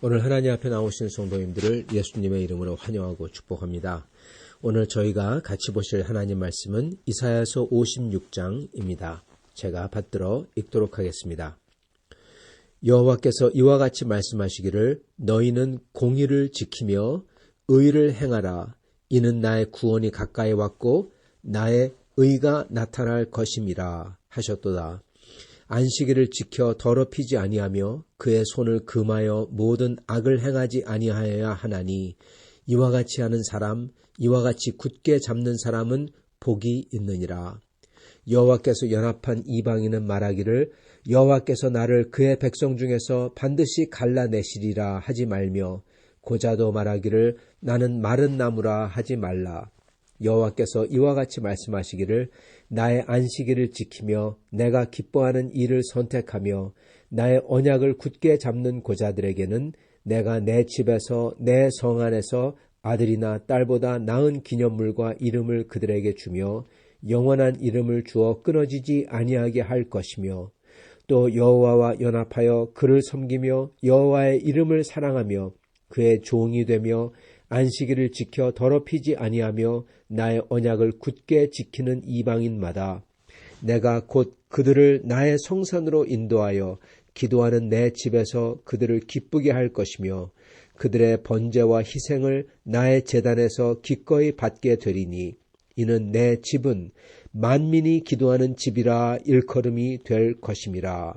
오늘 하나님 앞에 나오신 성도님들을 예수님의 이름으로 환영하고 축복합니다. 오늘 저희가 같이 보실 하나님 말씀은 이사야서 56장입니다. 제가 받들어 읽도록 하겠습니다. 여호와께서 이와 같이 말씀하시기를 너희는 공의를 지키며 의를 행하라. 이는 나의 구원이 가까이 왔고 나의 의가 나타날 것임이라 하셨도다. 안식일을 지켜 더럽히지 아니하며 그의 손을 금하여 모든 악을 행하지 아니하여야 하나니 이와 같이 하는 사람, 이와 같이 굳게 잡는 사람은 복이 있느니라. 여호와께서 연합한 이방인은 말하기를 여호와께서 나를 그의 백성 중에서 반드시 갈라내시리라 하지 말며 고자도 말하기를 나는 마른 나무라 하지 말라. 여호와께서 이와 같이 말씀하시기를 나의 안식일을 지키며 내가 기뻐하는 일을 선택하며 나의 언약을 굳게 잡는 고자들에게는 내가 내 집에서 내 성 안에서 아들이나 딸보다 나은 기념물과 이름을 그들에게 주며 영원한 이름을 주어 끊어지지 아니하게 할 것이며 또 여호와와 연합하여 그를 섬기며 여호와의 이름을 사랑하며 그의 종이 되며 안식일을 지켜 더럽히지 아니하며 나의 언약을 굳게 지키는 이방인마다 내가 곧 그들을 나의 성산으로 인도하여 기도하는 내 집에서 그들을 기쁘게 할 것이며 그들의 번제와 희생을 나의 제단에서 기꺼이 받게 되리니 이는 내 집은 만민이 기도하는 집이라 일컬음이 될 것임이라.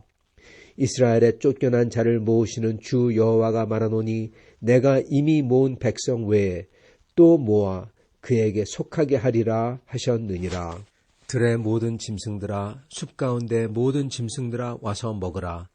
이스라엘의 쫓겨난 자를 모으시는 주 여호와가 말하노니 내가 이미 모은 백성 외에 또 모아 그에게 속하게 하리라 하셨느니라. 들의 모든 짐승들아 숲 가운데 모든 짐승들아 와서 먹으라.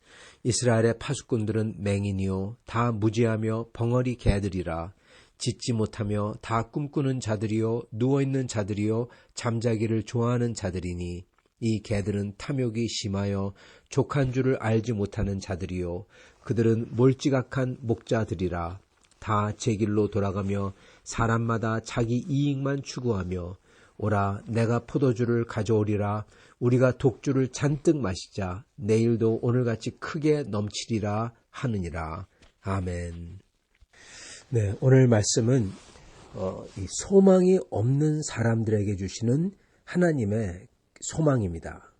이스라엘의 파수꾼들은 맹인이요 다 무지하며 벙어리 개들이라. 짖지 못하며 다 꿈꾸는 자들이요 누워있는 자들이요 잠자기를 좋아하는 자들이니 이 개들은 탐욕이 심하여 족한 줄을 알지 못하는 자들이요 그들은 몰지각한 목자들이라. 다 제 길로 돌아가며 사람마다 자기 이익만 추구하며 오라 내가 포도주를 가져오리라. 우리가 독주를 잔뜩 마시자. 내일도 오늘같이 크게 넘치리라 하느니라. 아멘. 네, 오늘 말씀은 이 소망이 없는 사람들에게 주시는 하나님의 소망입니다.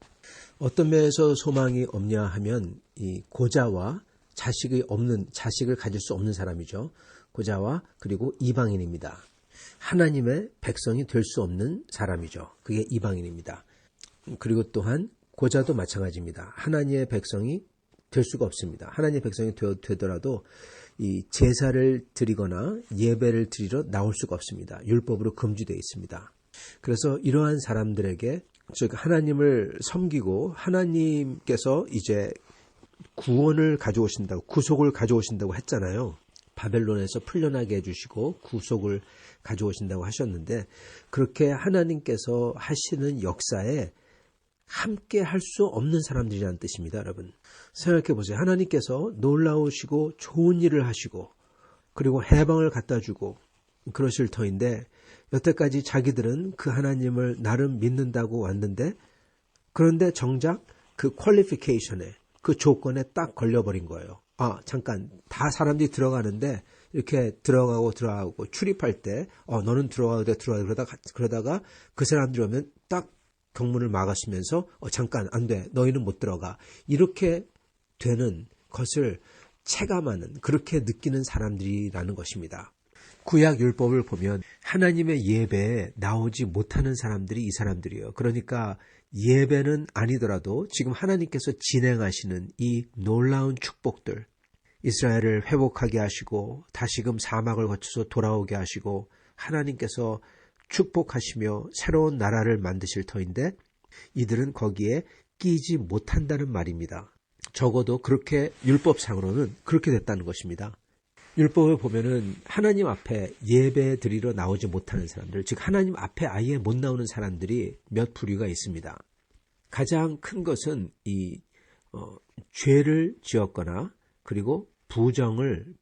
어떤 면에서 소망이 없냐 하면 이 고자와 자식을 가질 수 없는 사람이죠. 고자와 그리고 이방인입니다. 하나님의 백성이 될 수 없는 사람이죠. 그게 이방인입니다. 그리고 또한 고자도 마찬가지입니다. 하나님의 백성이 될 수가 없습니다. 하나님의 백성이 되더라도 이 제사를 드리거나 예배를 드리러 나올 수가 없습니다. 율법으로 금지되어 있습니다. 그래서 이러한 사람들에게 즉 하나님을 섬기고 하나님께서 이제 구원을 가져오신다고 구속을 가져오신다고 했잖아요. 바벨론에서 풀려나게 해주시고 구속을 가져오신다고 하셨는데 그렇게 하나님께서 하시는 역사에 함께 할 수 없는 사람들이라는 뜻입니다. 여러분 생각해 보세요. 하나님께서 놀라우시고 좋은 일을 하시고 그리고 해방을 갖다 주고 그러실 터인데 여태까지 자기들은 그 하나님을 나름 믿는다고 왔는데 그런데 정작 그 퀄리피케이션에 그 조건에 딱 걸려버린 거예요. 잠깐 다 사람들이 들어가는데 이렇게 들어가고 출입할 때 너는 들어가도 돼 그러다가 그 사람들이 오면 딱 경문을 막으시면서 잠깐 안 돼 너희는 못 들어가 이렇게 되는 것을 체감하는 그렇게 느끼는 사람들이라는 것입니다. 구약 율법을 보면 하나님의 예배에 나오지 못하는 사람들이 이 사람들이에요. 그러니까 예배는 아니더라도 지금 하나님께서 진행하시는 이 놀라운 축복들 이스라엘을 회복하게 하시고 다시금 사막을 거쳐서 돌아오게 하시고 하나님께서 축복하시며 새로운 나라를 만드실 터인데 이들은 거기에 끼지 못한다는 말입니다. 적어도 그렇게 율법상으로는 그렇게 됐다는 것입니다. 율법을 보면은 하나님 앞에 예배 드리러 나오지 못하는 사람들, 즉 하나님 앞에 아예 못 나오는 사람들이 몇 부류가 있습니다. 가장 큰 것은 이 죄를 지었거나 그리고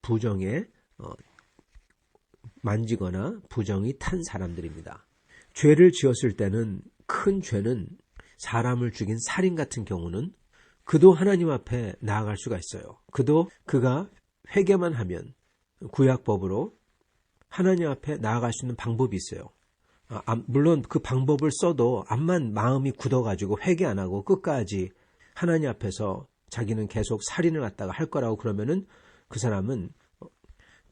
부정에 만지거나 부정이 탄 사람들입니다. 죄를 지었을 때는 큰 죄는 사람을 죽인 살인 같은 경우는 그도 하나님 앞에 나아갈 수가 있어요. 그가 회개만 하면 구약법으로 하나님 앞에 나아갈 수 있는 방법이 있어요. 물론 그 방법을 써도 암만 마음이 굳어가지고 회개 안 하고 끝까지 하나님 앞에서 자기는 계속 살인을 갖다가 할 거라고 그러면은 그 사람은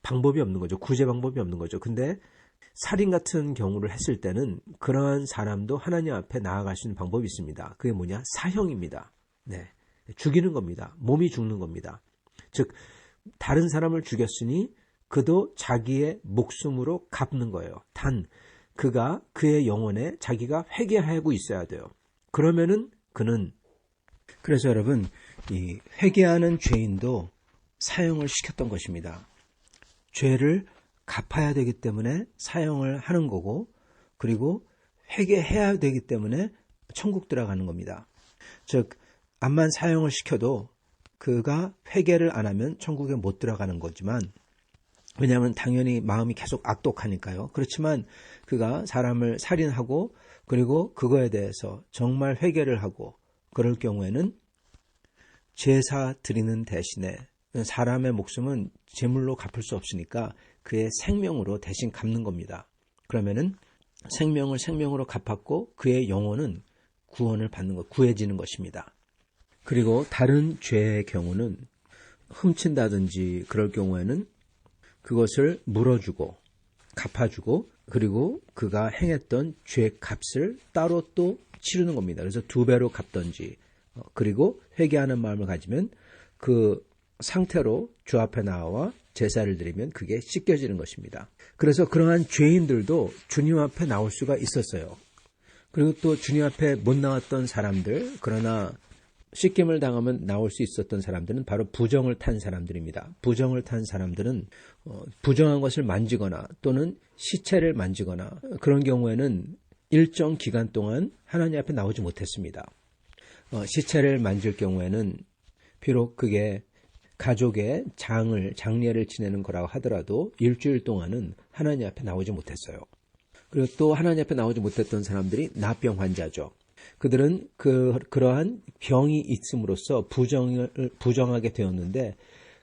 방법이 없는 거죠. 구제 방법이 없는 거죠. 근데 살인 같은 경우를 했을 때는 그러한 사람도 하나님 앞에 나아갈 수 있는 방법이 있습니다. 그게 뭐냐? 사형입니다. 네, 죽이는 겁니다. 몸이 죽는 겁니다. 즉 다른 사람을 죽였으니 그도 자기의 목숨으로 갚는 거예요. 단 그가 그의 영혼에 자기가 회개하고 있어야 돼요. 그러면은 그는 그래서 여러분 이 회개하는 죄인도 사형을 시켰던 것입니다. 죄를 갚아야 되기 때문에 사형을 하는 거고 그리고 회개해야 되기 때문에 천국 들어가는 겁니다. 즉 암만 사형을 시켜도 그가 회개를 안 하면 천국에 못 들어가는 거지만 왜냐하면 당연히 마음이 계속 악독하니까요. 그렇지만 그가 사람을 살인하고 그리고 그거에 대해서 정말 회개를 하고 그럴 경우에는 제사 드리는 대신에 사람의 목숨은 제물로 갚을 수 없으니까 그의 생명으로 대신 갚는 겁니다. 그러면은 생명을 생명으로 갚았고 그의 영혼은 구원을 받는 것, 구해지는 것입니다. 그리고 다른 죄의 경우는 훔친다든지 그럴 경우에는 그것을 물어주고 갚아주고 그리고 그가 행했던 죄 값을 따로 또 치르는 겁니다. 그래서 2배로 갚든지 그리고 회개하는 마음을 가지면 그 상태로 주 앞에 나와 제사를 드리면 그게 씻겨지는 것입니다. 그래서 그러한 죄인들도 주님 앞에 나올 수가 있었어요. 그리고 또 주님 앞에 못 나왔던 사람들, 그러나 씻김을 당하면 나올 수 있었던 사람들은 바로 부정을 탄 사람들입니다. 부정을 탄 사람들은 부정한 것을 만지거나 또는 시체를 만지거나 그런 경우에는 일정 기간 동안 하나님 앞에 나오지 못했습니다. 시체를 만질 경우에는 비록 그게 가족의 장례를 지내는 거라고 하더라도 일주일 동안은 하나님 앞에 나오지 못했어요. 그리고 또 하나님 앞에 나오지 못했던 사람들이 나병 환자죠. 그들은 그러한 병이 있음으로써 부정하게 되었는데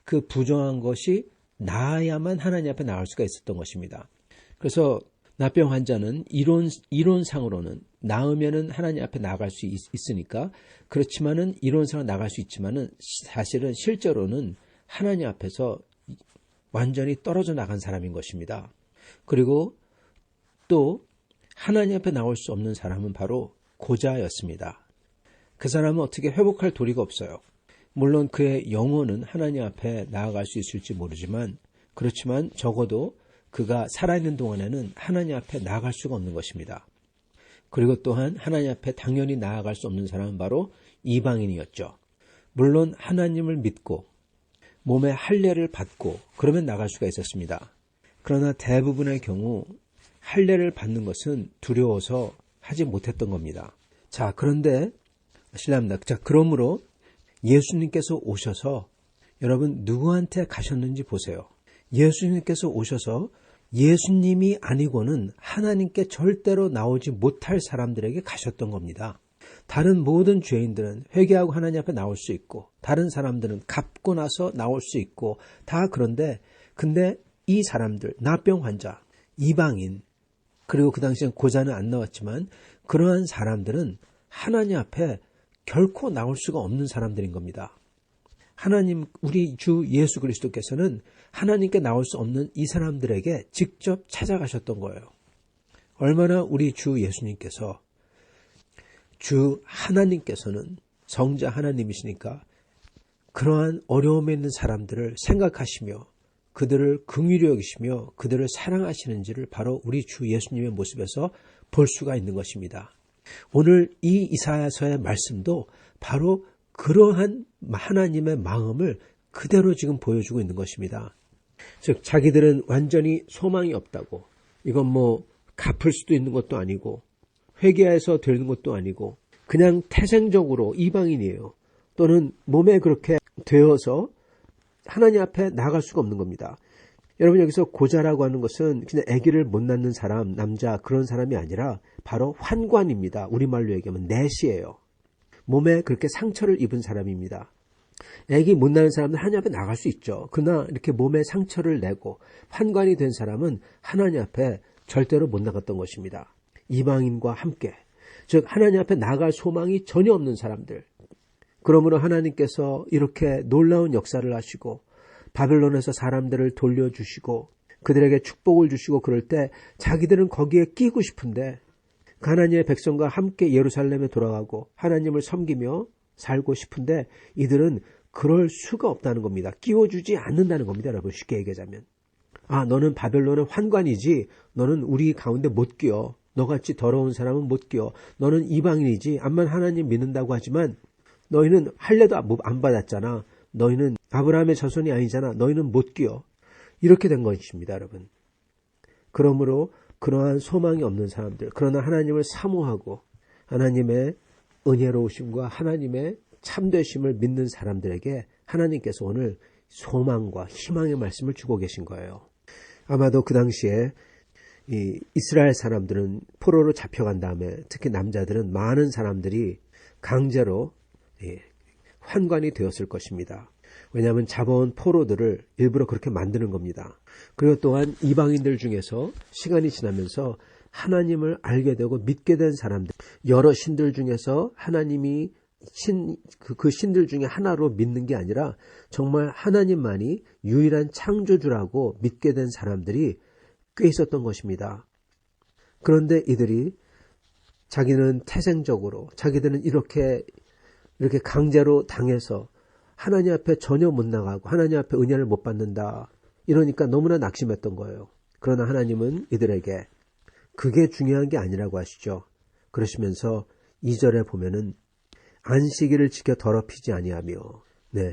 그 부정한 것이 나아야만 하나님 앞에 나올 수가 있었던 것입니다. 그래서 나병 환자는 이론상으로는 나으면은 하나님 앞에 나갈 수 있으니까 그렇지만은 이론상으로 나갈 수 있지만은 사실은 실제로는 하나님 앞에서 완전히 떨어져 나간 사람인 것입니다. 그리고 또 하나님 앞에 나올 수 없는 사람은 바로 고자였습니다. 그 사람은 어떻게 회복할 도리가 없어요. 물론 그의 영혼은 하나님 앞에 나아갈 수 있을지 모르지만 그렇지만 적어도 그가 살아있는 동안에는 하나님 앞에 나아갈 수가 없는 것입니다. 그리고 또한 하나님 앞에 당연히 나아갈 수 없는 사람은 바로 이방인이었죠. 물론 하나님을 믿고 몸에 할례를 받고 그러면 나갈 수가 있었습니다. 그러나 대부분의 경우 할례를 받는 것은 두려워서 하지 못했던 겁니다. 자, 그런데 실례합니다. 자, 그러므로 예수님께서 오셔서 여러분 누구한테 가셨는지 보세요. 예수님께서 오셔서 예수님이 아니고는 하나님께 절대로 나오지 못할 사람들에게 가셨던 겁니다. 다른 모든 죄인들은 회개하고 하나님 앞에 나올 수 있고 다른 사람들은 갚고 나서 나올 수 있고 다 그런데 근데 이 사람들 나병 환자, 이방인 그리고 그 당시엔 고자는 안 나왔지만 그러한 사람들은 하나님 앞에 결코 나올 수가 없는 사람들인 겁니다. 하나님, 우리 주 예수 그리스도께서는 하나님께 나올 수 없는 이 사람들에게 직접 찾아가셨던 거예요. 얼마나 우리 주 예수님께서 주 하나님께서는 성자 하나님이시니까 그러한 어려움에 있는 사람들을 생각하시며 그들을 긍휼히 여기시며 그들을 사랑하시는지를 바로 우리 주 예수님의 모습에서 볼 수가 있는 것입니다. 오늘 이 이사야서의 말씀도 바로 그러한 하나님의 마음을 그대로 지금 보여주고 있는 것입니다. 즉 자기들은 완전히 소망이 없다고 이건 갚을 수도 있는 것도 아니고 회개해서 되는 것도 아니고 그냥 태생적으로 이방인이에요. 또는 몸에 그렇게 되어서 하나님 앞에 나갈 수가 없는 겁니다. 여러분 여기서 고자라고 하는 것은 그냥 아기를 못 낳는 사람, 남자 그런 사람이 아니라 바로 환관입니다. 우리말로 얘기하면 내시예요. 몸에 그렇게 상처를 입은 사람입니다. 애기 못 낳은 사람은 하나님 앞에 나갈 수 있죠. 그러나 이렇게 몸에 상처를 내고 환관이 된 사람은 하나님 앞에 절대로 못 나갔던 것입니다. 이방인과 함께, 즉 하나님 앞에 나갈 소망이 전혀 없는 사람들. 그러므로 하나님께서 이렇게 놀라운 역사를 하시고 바벨론에서 사람들을 돌려주시고 그들에게 축복을 주시고 그럴 때 자기들은 거기에 끼고 싶은데, 하나님의 백성과 함께 예루살렘에 돌아가고 하나님을 섬기며 살고 싶은데 이들은 그럴 수가 없다는 겁니다. 끼워주지 않는다는 겁니다. 여러분, 쉽게 얘기하자면, 너는 바벨론의 환관이지 너는 우리 가운데 못 끼어. 너같이 더러운 사람은 못 끼어. 너는 이방인이지 암만 하나님 믿는다고 하지만 너희는 할례도 안 받았잖아. 너희는 아브라함의 자손이 아니잖아. 너희는 못 끼어. 이렇게 된 것입니다, 여러분. 그러므로 그러한 소망이 없는 사람들, 그러나 하나님을 사모하고 하나님의 은혜로우심과 하나님의 참되심을 믿는 사람들에게 하나님께서 오늘 소망과 희망의 말씀을 주고 계신 거예요. 아마도 그 당시에 이 이스라엘 사람들은 포로로 잡혀간 다음에 특히 남자들은 많은 사람들이 강제로 환관이 되었을 것입니다. 왜냐하면 잡아온 포로들을 일부러 그렇게 만드는 겁니다. 그리고 또한 이방인들 중에서 시간이 지나면서 하나님을 알게 되고 믿게 된 사람들, 여러 신들 중에서 하나님이 그 신들 중에 하나로 믿는 게 아니라 정말 하나님만이 유일한 창조주라고 믿게 된 사람들이 꽤 있었던 것입니다. 그런데 이들이 자기는 태생적으로 자기들은 이렇게 강제로 당해서 하나님 앞에 전혀 못 나가고 하나님 앞에 은혜를 못 받는다, 이러니까 너무나 낙심했던 거예요. 그러나 하나님은 이들에게 그게 중요한 게 아니라고 하시죠. 그러시면서 2절에 보면은 안식일을 지켜 더럽히지 아니하며,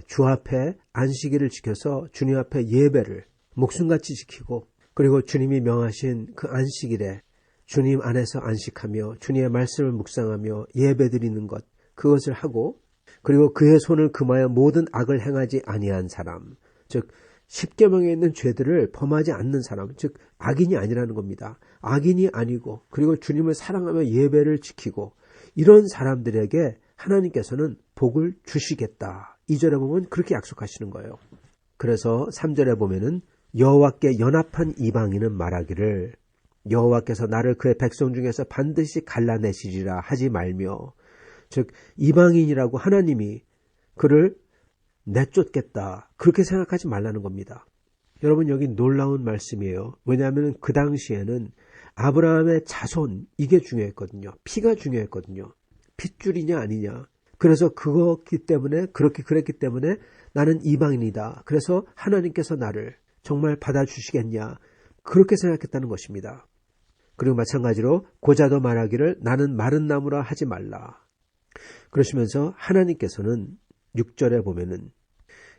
주 앞에 안식일을 지켜서 주님 앞에 예배를 목숨같이 지키고, 그리고 주님이 명하신 그 안식일에 주님 안에서 안식하며 주님의 말씀을 묵상하며 예배드리는 것, 그것을 하고, 그리고 그의 손을 금하여 모든 악을 행하지 아니한 사람, 즉 십계명에 있는 죄들을 범하지 않는 사람, 즉 악인이 아니라는 겁니다. 악인이 아니고, 그리고 주님을 사랑하며 예배를 지키고, 이런 사람들에게 하나님께서는 복을 주시겠다. 2절에 보면 그렇게 약속하시는 거예요. 그래서 3절에 보면은 여호와께 연합한 이방인은 말하기를 여호와께서 나를 그의 백성 중에서 반드시 갈라내시리라 하지 말며, 즉 이방인이라고 하나님이 그를 내쫓겠다, 그렇게 생각하지 말라는 겁니다. 여러분, 여기 놀라운 말씀이에요. 왜냐하면 그 당시에는 아브라함의 자손, 이게 중요했거든요. 피가 중요했거든요. 핏줄이냐 아니냐. 그래서 그랬기 때문에 나는 이방인이다. 그래서 하나님께서 나를 정말 받아주시겠냐, 그렇게 생각했다는 것입니다. 그리고 마찬가지로 고자도 말하기를 나는 마른 나무라 하지 말라. 그러시면서 하나님께서는 6절에 보면은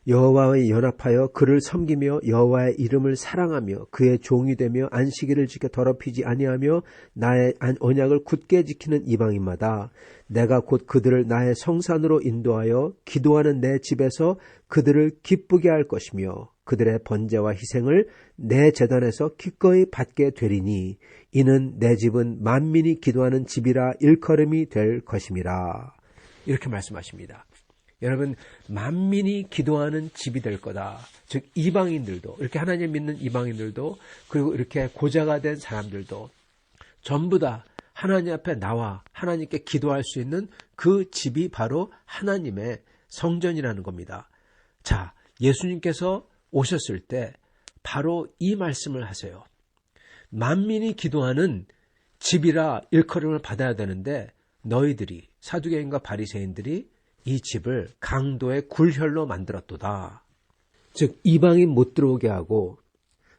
여호와와 연합하여 그를 섬기며 여호와의 이름을 사랑하며 그의 종이 되며 안식일을 지켜 더럽히지 아니하며 나의 언약을 굳게 지키는 이방인마다 내가 곧 그들을 나의 성산으로 인도하여 기도하는 내 집에서 그들을 기쁘게 할 것이며 그들의 번제와 희생을 내 제단에서 기꺼이 받게 되리니 이는 내 집은 만민이 기도하는 집이라 일컬음이 될 것임이라. 이렇게 말씀하십니다. 여러분, 만민이 기도하는 집이 될 거다. 즉 이방인들도, 이렇게 하나님 믿는 이방인들도, 그리고 이렇게 고자가 된 사람들도 전부 다 하나님 앞에 나와 하나님께 기도할 수 있는 그 집이 바로 하나님의 성전이라는 겁니다. 자, 예수님께서 오셨을 때 바로 이 말씀을 하세요. 만민이 기도하는 집이라 일컬음을 받아야 되는데 너희들이, 사두개인과 바리새인들이 이 집을 강도의 굴혈로 만들었도다. 즉 이방인 못 들어오게 하고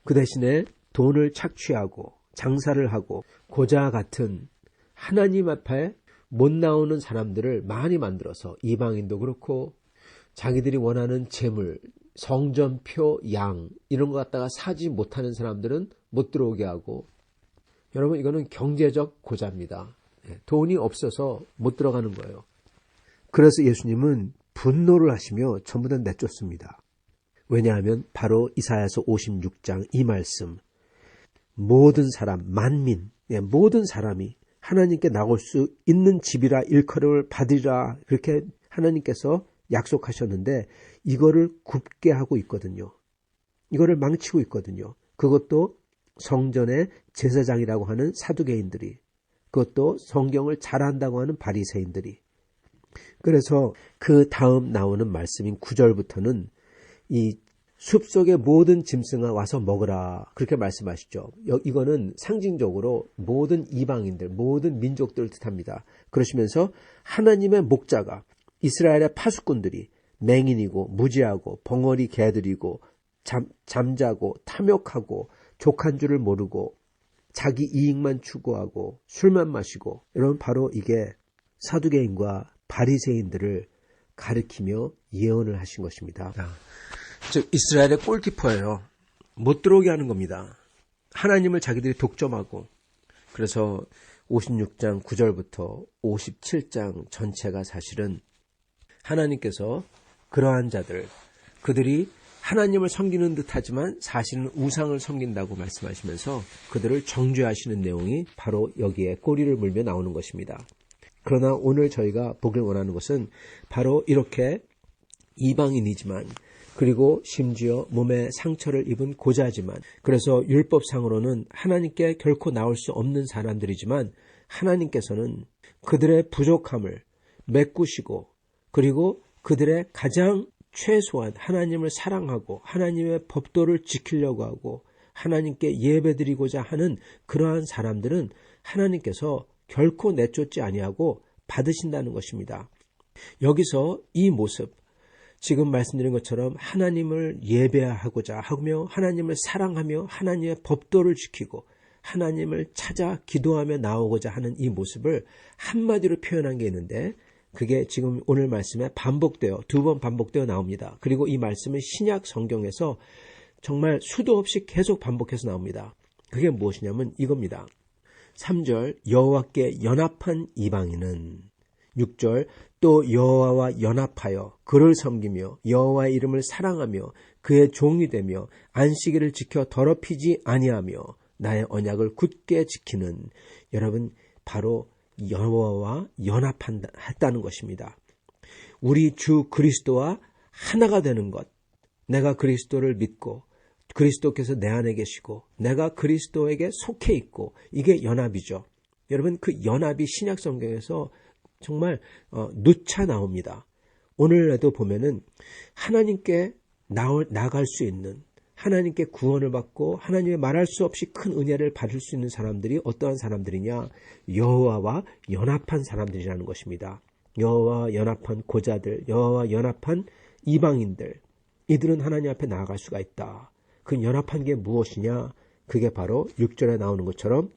그 대신에 돈을 착취하고 장사를 하고 고자 같은 하나님 앞에 못 나오는 사람들을 많이 만들어서, 이방인도 그렇고 자기들이 원하는 재물, 성전표, 양 이런 거 갖다가 사지 못하는 사람들은 못 들어오게 하고, 여러분 이거는 경제적 고자입니다. 돈이 없어서 못 들어가는 거예요. 그래서 예수님은 분노를 하시며 전부 다 내쫓습니다. 왜냐하면 바로 이사야서 56장 이 말씀, 모든 사람, 만민, 모든 사람이 하나님께 나올 수 있는 집이라 일컬음을 받으리라, 그렇게 하나님께서 약속하셨는데 이거를 굽게 하고 있거든요. 이거를 망치고 있거든요. 그것도 성전의 제사장이라고 하는 사두개인들이, 그것도 성경을 잘 안다고 하는 바리새인들이. 그래서 그 다음 나오는 말씀인 9절부터는 이 숲속의 모든 짐승아 와서 먹으라, 그렇게 말씀하시죠. 이거는 상징적으로 모든 이방인들, 모든 민족들을 뜻합니다. 그러시면서 하나님의 목자가 이스라엘의 파수꾼들이 맹인이고 무지하고 벙어리 개들이고 잠자고 탐욕하고 족한 줄을 모르고 자기 이익만 추구하고 술만 마시고, 여러분 바로 이게 사두개인과 바리새인들을 가리키며 예언을 하신 것입니다. 즉 이스라엘의 골키퍼예요. 못 들어오게 하는 겁니다. 하나님을 자기들이 독점하고. 그래서 56장 9절부터 57장 전체가 사실은 하나님께서 그러한 자들, 그들이 하나님을 섬기는 듯하지만 사실은 우상을 섬긴다고 말씀하시면서 그들을 정죄하시는 내용이 바로 여기에 꼬리를 물며 나오는 것입니다. 그러나 오늘 저희가 보길 원하는 것은 바로 이렇게 이방인이지만, 그리고 심지어 몸에 상처를 입은 고자지만, 그래서 율법상으로는 하나님께 결코 나올 수 없는 사람들이지만 하나님께서는 그들의 부족함을 메꾸시고, 그리고 그들의 가장 최소한 하나님을 사랑하고 하나님의 법도를 지키려고 하고 하나님께 예배드리고자 하는 그러한 사람들은 하나님께서 결코 내쫓지 아니하고 받으신다는 것입니다. 여기서 이 모습, 지금 말씀드린 것처럼 하나님을 예배하고자 하며 하나님을 사랑하며 하나님의 법도를 지키고 하나님을 찾아 기도하며 나오고자 하는 이 모습을 한마디로 표현한 게 있는데, 그게 지금 오늘 말씀에 반복되어, 2번 반복되어 나옵니다. 그리고 이 말씀은 신약 성경에서 정말 수도 없이 계속 반복해서 나옵니다. 그게 무엇이냐면 이겁니다. 3절 여호와께 연합한 이방인은, 6절 또 여호와와 연합하여 그를 섬기며 여호와의 이름을 사랑하며 그의 종이 되며 안식일을 지켜 더럽히지 아니하며 나의 언약을 굳게 지키는, 여러분 바로 여호와와 연합했다는 것입니다. 우리 주 그리스도와 하나가 되는 것, 내가 그리스도를 믿고 그리스도께서 내 안에 계시고 내가 그리스도에게 속해 있고, 이게 연합이죠. 여러분 그 연합이 신약 성경에서 정말 누차 나옵니다. 오늘에도 보면은 하나님께 나갈 수 있는, 하나님께 구원을 받고 하나님의 말할 수 없이 큰 은혜를 받을 수 있는 사람들이 어떠한 사람들이냐? 여호와와 연합한 사람들이라는 것입니다. 여호와와 연합한 고자들, 여호와와 연합한 이방인들, 이들은 하나님 앞에 나아갈 수가 있다. 그 연합한 게 무엇이냐? 그게 바로 6절에 나오는 것처럼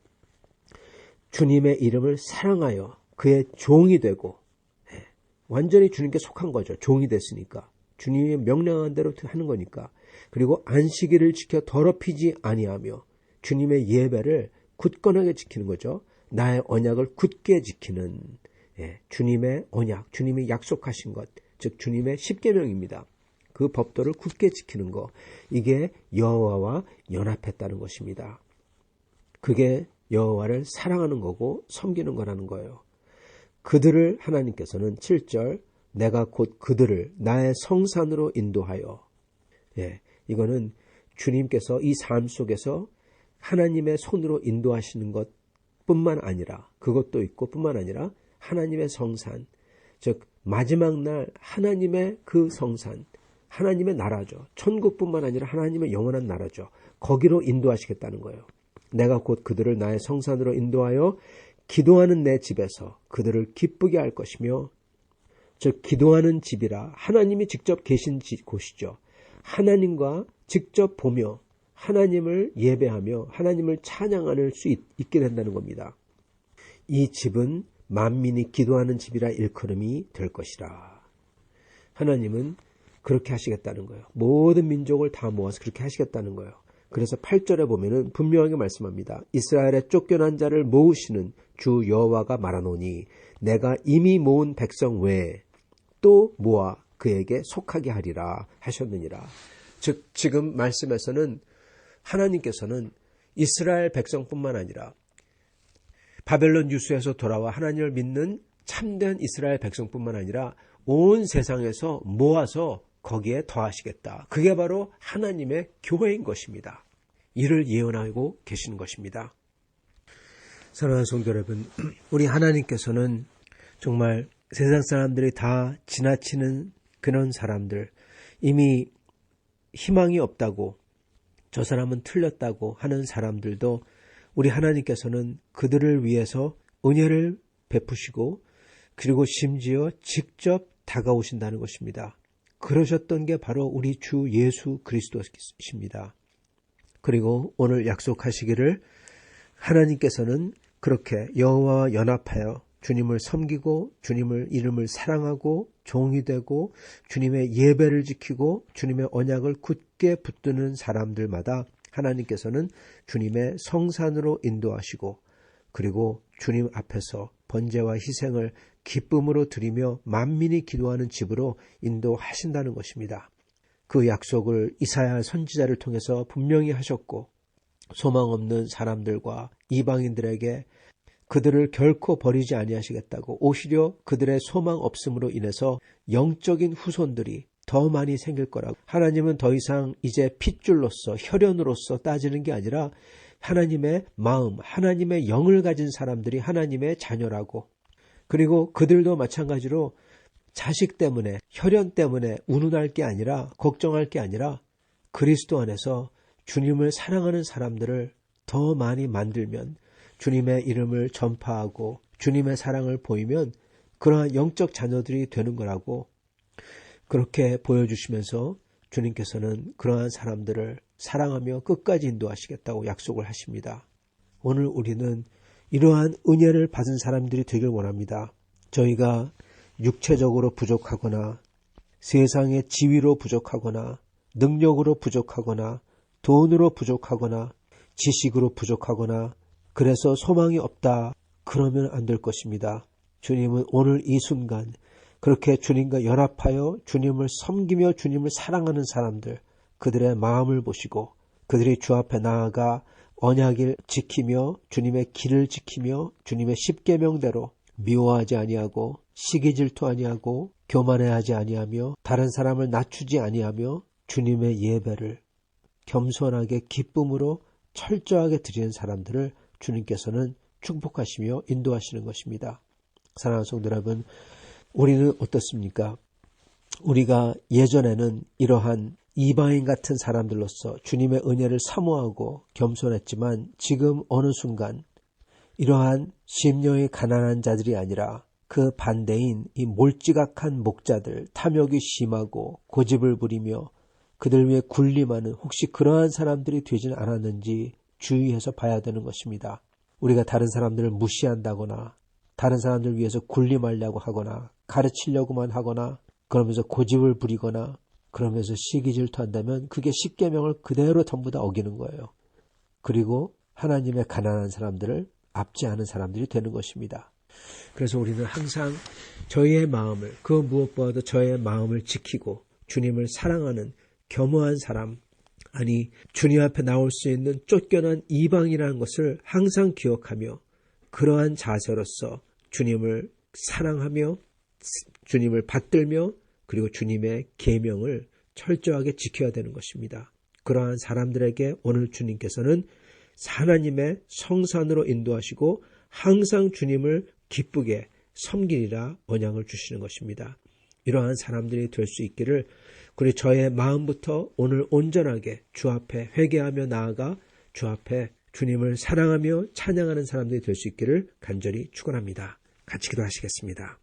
주님의 이름을 사랑하여 그의 종이 되고, 완전히 주님께 속한 거죠. 종이 됐으니까. 주님이 명령한 대로 하는 거니까. 그리고 안식일을 지켜 더럽히지 아니하며 주님의 예배를 굳건하게 지키는 거죠. 나의 언약을 굳게 지키는, 주님의 언약, 주님이 약속하신 것, 즉 주님의 십계명입니다. 그 법도를 굳게 지키는 것, 이게 여호와와 연합했다는 것입니다. 그게 여호와를 사랑하는 거고 섬기는 거라는 거예요. 그들을 하나님께서는 7절 내가 곧 그들을 나의 성산으로 인도하여, 이거는 주님께서 이 삶 속에서 하나님의 손으로 인도하시는 것뿐만 아니라, 그것도 있고 뿐만 아니라 하나님의 성산, 즉 마지막 날 하나님의 그 성산, 하나님의 나라죠. 천국뿐만 아니라 하나님의 영원한 나라죠. 거기로 인도하시겠다는 거예요. 내가 곧 그들을 나의 성산으로 인도하여 기도하는 내 집에서 그들을 기쁘게 할 것이며, 즉 기도하는 집이라 하나님이 직접 계신 곳이죠. 하나님과 직접 보며 하나님을 예배하며 하나님을 찬양할 수 있게 된다는 겁니다. 이 집은 만민이 기도하는 집이라 일컬음이 될 것이라. 하나님은 그렇게 하시겠다는 거예요. 모든 민족을 다 모아서 그렇게 하시겠다는 거예요. 그래서 8절에 보면은 분명하게 말씀합니다. 이스라엘의 쫓겨난 자를 모으시는 주 여호와가 말하노니 내가 이미 모은 백성 외에 또 모아 그에게 속하게 하리라 하셨느니라. 즉 지금 말씀에서는 하나님께서는 이스라엘 백성뿐만 아니라 바벨론 유수에서 돌아와 하나님을 믿는 참된 이스라엘 백성뿐만 아니라 온 세상에서 모아서 거기에 더하시겠다. 그게 바로 하나님의 교회인 것입니다. 이를 예언하고 계시는 것입니다. 사랑하는 성도 여러분, 우리 하나님께서는 정말 세상 사람들이 다 지나치는 그런 사람들, 이미 희망이 없다고, 저 사람은 틀렸다고 하는 사람들도 우리 하나님께서는 그들을 위해서 은혜를 베푸시고 그리고 심지어 직접 다가오신다는 것입니다. 그러셨던 게 바로 우리 주 예수 그리스도이십니다. 그리고 오늘 약속하시기를 하나님께서는 그렇게 여호와와 연합하여 주님을 섬기고 주님을 이름을 사랑하고 종이 되고 주님의 예배를 지키고 주님의 언약을 굳게 붙드는 사람들마다 하나님께서는 주님의 성산으로 인도하시고 그리고 주님 앞에서 번제와 희생을 기쁨으로 드리며 만민이 기도하는 집으로 인도하신다는 것입니다. 그 약속을 이사야 선지자를 통해서 분명히 하셨고 소망 없는 사람들과 이방인들에게 그들을 결코 버리지 아니하시겠다고, 오히려 그들의 소망 없음으로 인해서 영적인 후손들이 더 많이 생길 거라고, 하나님은 더 이상 이제 핏줄로서 혈연으로서 따지는 게 아니라 하나님의 마음, 하나님의 영을 가진 사람들이 하나님의 자녀라고, 그리고 그들도 마찬가지로 자식 때문에, 혈연 때문에 운운할 게 아니라, 걱정할 게 아니라 그리스도 안에서 주님을 사랑하는 사람들을 더 많이 만들면, 주님의 이름을 전파하고 주님의 사랑을 보이면 그러한 영적 자녀들이 되는 거라고, 그렇게 보여주시면서 주님께서는 그러한 사람들을 사랑하며 끝까지 인도하시겠다고 약속을 하십니다. 오늘 우리는 이러한 은혜를 받은 사람들이 되길 원합니다. 저희가 육체적으로 부족하거나 세상의 지위로 부족하거나 능력으로 부족하거나 돈으로 부족하거나 지식으로 부족하거나 그래서 소망이 없다, 그러면 안 될 것입니다. 주님은 오늘 이 순간 그렇게 주님과 연합하여 주님을 섬기며 주님을 사랑하는 사람들, 그들의 마음을 보시고 그들이 주 앞에 나아가 언약을 지키며 주님의 길을 지키며 주님의 십계명대로 미워하지 아니하고 시기 질투 아니하고 교만해하지 아니하며 다른 사람을 낮추지 아니하며 주님의 예배를 겸손하게 기쁨으로 철저하게 드리는 사람들을 주님께서는 축복하시며 인도하시는 것입니다. 사랑하는 성도 여러분, 우리는 어떻습니까? 우리가 예전에는 이러한 이방인 같은 사람들로서 주님의 은혜를 사모하고 겸손했지만 지금 어느 순간 이러한 심령이 가난한 자들이 아니라 그 반대인 이 몰지각한 목자들, 탐욕이 심하고 고집을 부리며 그들 위해 군림하는 혹시 그러한 사람들이 되지는 않았는지 주의해서 봐야 되는 것입니다. 우리가 다른 사람들을 무시한다거나 다른 사람들 위해서 군림하려고 하거나 가르치려고만 하거나 그러면서 고집을 부리거나 그러면서 시기 질투한다면 그게 십계명을 그대로 전부 다 어기는 거예요. 그리고 하나님의 가난한 사람들을 압제하는 사람들이 되는 것입니다. 그래서 우리는 항상 저희의 마음을, 그 무엇보다도 저의 마음을 지키고 주님을 사랑하는 겸허한 사람, 아니 주님 앞에 나올 수 있는 쫓겨난 이방이라는 것을 항상 기억하며 그러한 자세로서 주님을 사랑하며 주님을 받들며 그리고 주님의 계명을 철저하게 지켜야 되는 것입니다. 그러한 사람들에게 오늘 주님께서는 하나님의 성산으로 인도하시고 항상 주님을 기쁘게 섬기리라 언약을 주시는 것입니다. 이러한 사람들이 될 수 있기를 그리고 저의 마음부터 오늘 온전하게 주 앞에 회개하며 나아가 주 앞에 주님을 사랑하며 찬양하는 사람들이 될 수 있기를 간절히 축원합니다. 같이 기도하시겠습니다.